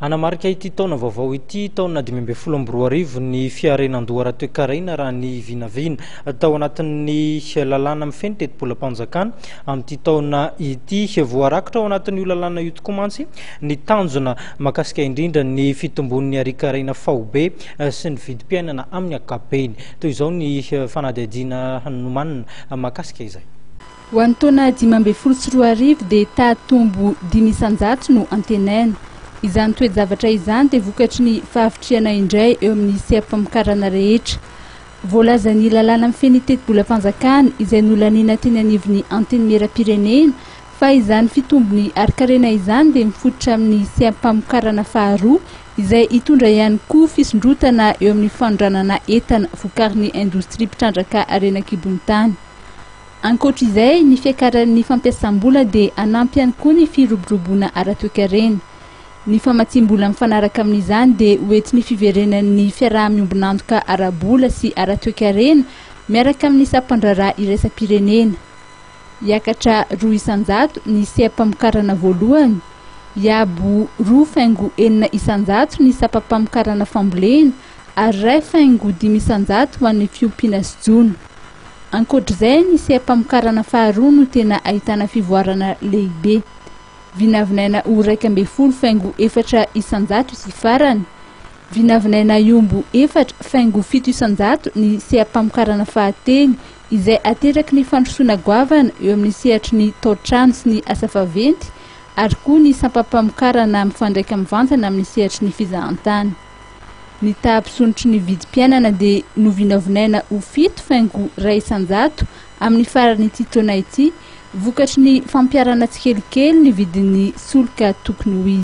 Anamarika ity taona vaovao ity taona 2022 ny fiarenandoha Toe-Karaina raha ny vinavina tao anatin'ny lalàna mifeny tetim-polam-panjakana amin'ity taona ity voarakitra ao anatin'io lalàna io tokoa mantsy ny tanjona mahakasika indrindra ny fitombon'ny Arikaraina faobe sy ny vidim-piainana amin'ny ankapobeny. Toy izao ny fanadihadiana nomanina mahakasika izay. Ho an'ny taona 2022 dia tahatombo 500 no antenaina. Izany toe-javatra izany dia vokatry ny fahavitriana indray eo amin'ny seha-pamokarana rehetra. Voalaza ny lalàna mifeny tetim-polam-panjakana izay nolanina teny anivon'ny anteny miera-pirenena fa izany fitombony Arikaraina izany dia mifototra amin'ny seha-pamokarana faharoa izay hitondra ihany koa fisondrotana eo amin'ny fanondranana entana vokarin'ny indostria mpitrandraka Renan-kibonitany. Ankoatra izay, ny fiakaran'ny fampiasam-bola dia hanampy ihany koa ny firoboroboana ara-toe-karena. Ny famatsiam-bola mifanaraka amin'izany dia hoentin'ny fiverenan'ny fiaraha-miombonantoka ara-bola sy ara-toe-karena miaraka amin'ny sampan-draharaha iraisam-pirenena. Hiakatra 200 ny seha-pamokarana voalohany, hiabo 2,900 ny sampa-pamokarana fambolena ary 2,500 ho an'ny fiompiana sy jona. Ankoatr'izay, ny seha-pamokarana faharoa no tena ahitana fivoarana lehibe. Vinavinaina ho 2,400 sy farany. Vinavinaina iombo 4,700 ny seha-pamokarana fahatelo izay ateraky ny fandrosoana goavana eo amin'ny sehatry ny tao-trano sy ny asa vaventy ary koa ny sampa-pamokarana mifandraika mivantana amin'ny sehatry ny fizahan-tany. Ny taha-pisondrotry ny vidim-piainana dia novinavinaina ho 7,100 amin'ny faran'ity taona ity, vokatry ny fampiarana tsikelikely ny vidin'ny solika tokony ho izy.